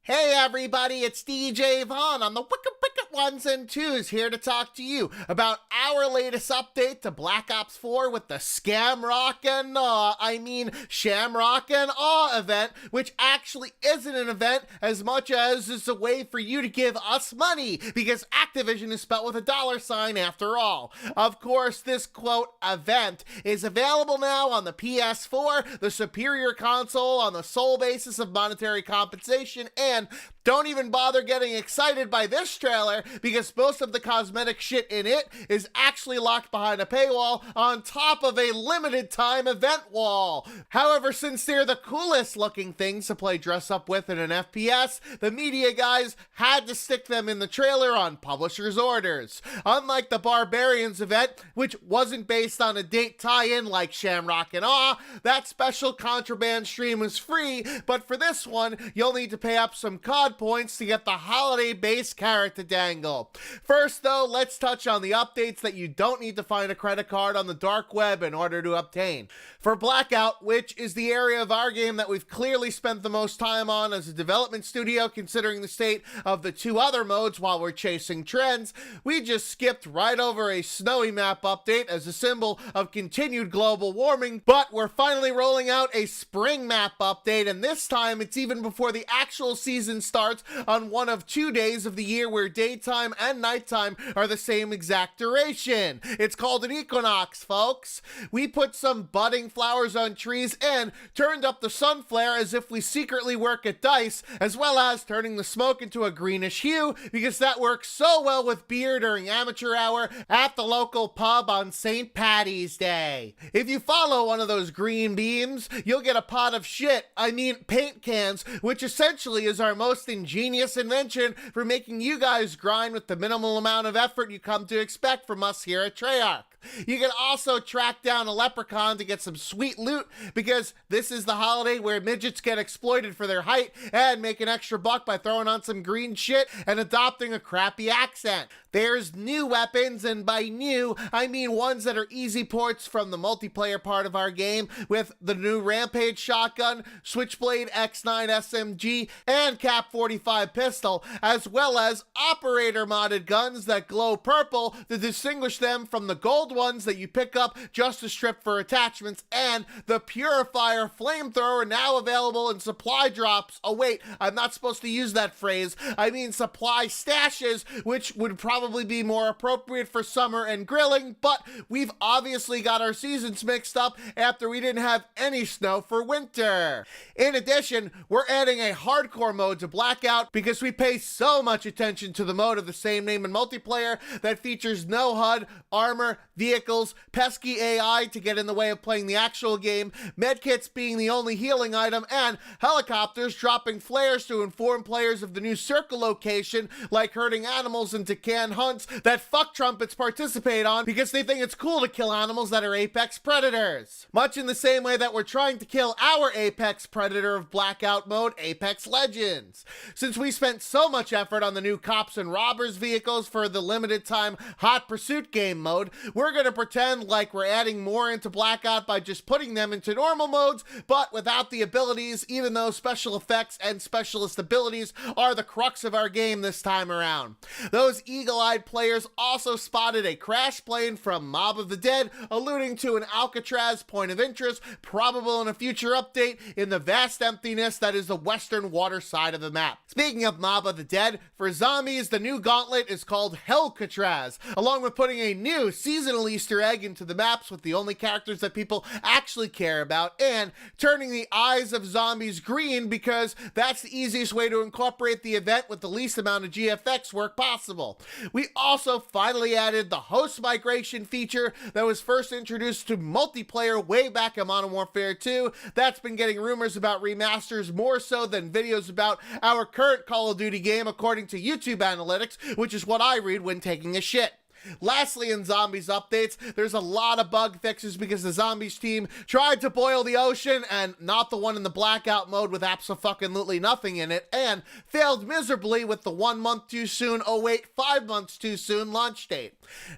Hey everybody, it's DJ Vaughn on the Wicked Ones and Twos here to talk to you about our latest update to Black Ops 4 with the Shamrock and Awe event, which actually isn't an event as much as it's a way for you to give us money, because Activision is spelled with a $sign after all. Of course, this quote event is available now on the PS4, the superior console, on the sole basis of monetary compensation, and don't even bother getting excited by this trailer because most of the cosmetic shit in it is actually locked behind a paywall on top of a limited time event wall. However, since they're the coolest looking things to play dress up with in an FPS, the media guys had to stick them in the trailer on publisher's orders. Unlike the Barbarians event, which wasn't based on a date tie-in like Shamrock and Awe, that special Contraband stream was free, but for this one, you'll need to pay up some COD points to get the holiday base carrot to dangle. First though, let's touch on the updates that you don't need to find a credit card on the dark web in order to obtain. For Blackout, which is the area of our game that we've clearly spent the most time on as a development studio considering the state of the two other modes while we're chasing trends, we just skipped right over a snowy map update as a symbol of continued global warming, but we're finally rolling out a spring map update, and this time it's even before the actual season starts on one of 2 days of the year where daytime and nighttime are the same exact duration. It's called an equinox, folks. We put some budding flowers on trees and turned up the sun flare as if we secretly work at DICE, as well as turning the smoke into a greenish hue because that works so well with beer during amateur hour at the local pub on St. Paddy's Day. If you follow one of those green beams, you'll get a pot of paint cans, which essentially is our most ingenious invention for making you guys grind with the minimal amount of effort you come to expect from us here at Treyarch. You can also track down a leprechaun to get some sweet loot because this is the holiday where midgets get exploited for their height and make an extra buck by throwing on some green shit and adopting a crappy accent. There's new weapons, and by new, I mean ones that are easy ports from the multiplayer part of our game, with the new Rampage shotgun, Switchblade X9 SMG, and Cap 45 pistol, as well as operator modded guns that glow purple to distinguish them from the gold ones that you pick up just to strip for attachments, and the Purifier flamethrower now available in supply drops. Oh wait, I'm not supposed to use that phrase. I mean supply stashes, which would probably be more appropriate for summer and grilling, but we've obviously got our seasons mixed up after we didn't have any snow for winter. In addition, we're adding a hardcore mode to Blackout because we pay so much attention to the mode of the same name in multiplayer that features no HUD, armor, vehicles, pesky AI to get in the way of playing the actual game, medkits being the only healing item, and helicopters dropping flares to inform players of the new circle location, like herding animals into canned hunts that fuck trumpets participate on because they think it's cool to kill animals that are apex predators. Much in the same way that we're trying to kill our apex predator of Blackout mode, Apex Legends. Since we spent so much effort on the new cops and robbers vehicles for the limited time hot pursuit game mode, we're gonna pretend like we're adding more into Blackout by just putting them into normal modes, but without the abilities, even though special effects and specialist abilities are the crux of our game this time around. Those eagle-eyed players also spotted a crash plane from Mob of the Dead, alluding to an Alcatraz point of interest, probable in a future update in the vast emptiness that is the western water side of the map. Speaking of Mob of the Dead, for zombies, the new gauntlet is called Hellcatraz, along with putting a new seasonal Easter egg into the maps with the only characters that people actually care about, and turning the eyes of zombies green because that's the easiest way to incorporate the event with the least amount of GFX work possible. We also finally added the host migration feature that was first introduced to multiplayer way back in Modern Warfare 2. That's been getting rumors about remasters more so than videos about our current Call of Duty game according to YouTube analytics, which is what I read when taking a shit. Lastly, in Zombies updates, there's a lot of bug fixes because the Zombies team tried to boil the ocean, and not the one in the Blackout mode with abso-fucking-lutely nothing in it, and failed miserably with the 1 month too soon, oh wait, 5 months too soon launch date.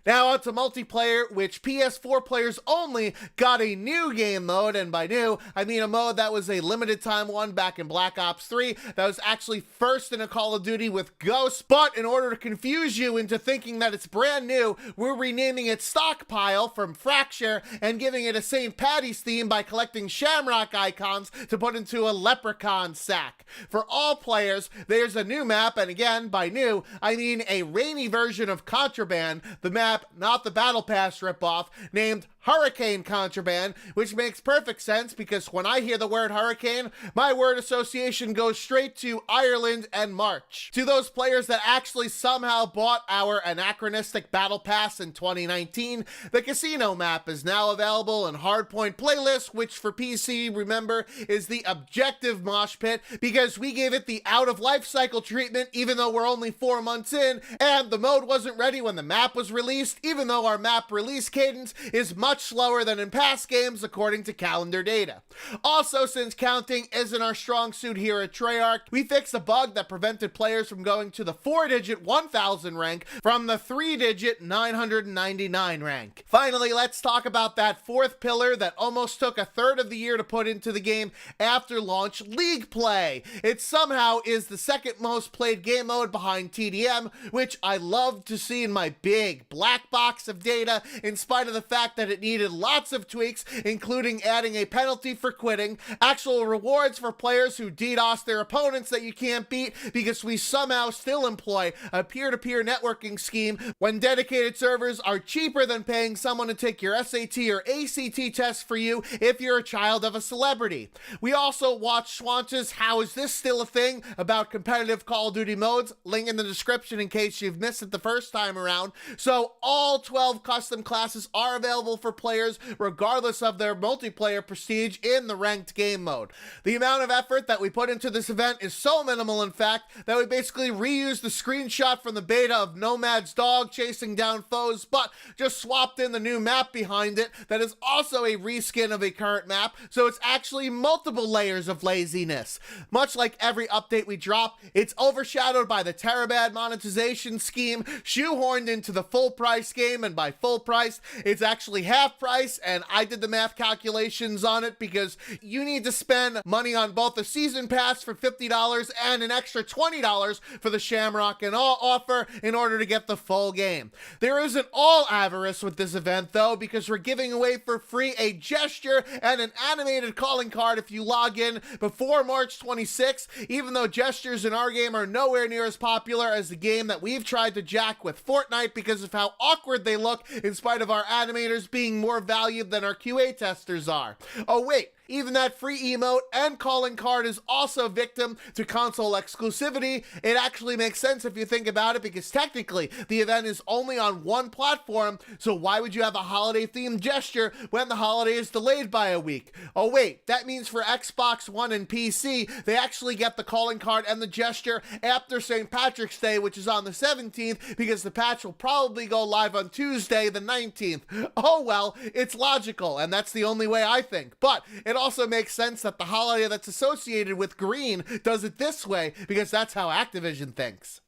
Now on to multiplayer, which PS4 players only got a new game mode, and by new, I mean a mode that was a limited time one back in Black Ops 3 that was actually first in a Call of Duty with Ghosts, but in order to confuse you into thinking that it's brand new, we're renaming it Stockpile from Fracture and giving it a St. Paddy's theme by collecting Shamrock icons to put into a leprechaun sack. For all players, there's a new map, and again, by new, I mean a rainy version of Contraband, the map, not the Battle Pass ripoff, named Hurricane Contraband, which makes perfect sense because when I hear the word hurricane, my word association goes straight to Ireland and March. To those players that actually somehow bought our anachronistic Battle Pass in 2019, the casino map is now available in Hardpoint Playlist, which for PC, remember, is the objective mosh pit because we gave it the out-of-life cycle treatment even though we're only 4 months in, and the mode wasn't ready when the map was released, even though our map release cadence is much slower than in past games according to calendar data. Also, since counting isn't our strong suit here at Treyarch, we fixed a bug that prevented players from going to the 4-digit 1000 rank from the 3-digit 999 rank. Finally, let's talk about that fourth pillar that almost took a third of the year to put into the game after launch, League Play. It somehow is the second most played game mode behind TDM, which I love to see in my big black box of data, in spite of the fact that it needed lots of tweaks, including adding a penalty for quitting, actual rewards for players who DDoS their opponents that you can't beat, because we somehow still employ a peer-to-peer networking scheme when dedicated servers are cheaper than paying someone to take your SAT or ACT test for you if you're a child of a celebrity. We also watched Schwantz's How Is This Still a Thing about competitive Call of Duty modes, link in the description in case you've missed it the first time around. So all 12 custom classes are available for players regardless of their multiplayer prestige in the ranked game mode. The amount of effort that we put into this event is so minimal, in fact, that we basically reused the screenshot from the beta of Nomad's dog chasing down foes, but just swapped in the new map behind it that is also a reskin of a current map, so it's actually multiple layers of laziness. Much like every update we drop, it's overshadowed by the Contraband monetization scheme shoehorned into the full price game, and by full price, it's actually half price, and I did the math calculations on it because you need to spend money on both the season pass for $50 and an extra $20 for the Shamrock and All offer in order to get the full game. There isn't all avarice with this event though, because we're giving away for free a gesture and an animated calling card if you log in before March 26th, even though gestures in our game are nowhere near as popular as the game that we've tried to jack with Fortnite because of how awkward they look in spite of our animators being more valued than our QA testers are. Oh wait, even that free emote and calling card is also victim to console exclusivity. It actually makes sense if you think about it, because technically the event is only on one platform, so why would you have a holiday themed gesture when the holiday is delayed by a week? Oh wait, that means for Xbox One and PC, they actually get the calling card and the gesture after St. Patrick's Day, which is on the 17th, because the patch will probably go live on Tuesday the 19th. Oh well, it's logical, and that's the only way I think, but it also makes sense that the holiday that's associated with green does it this way, because that's how Activision thinks.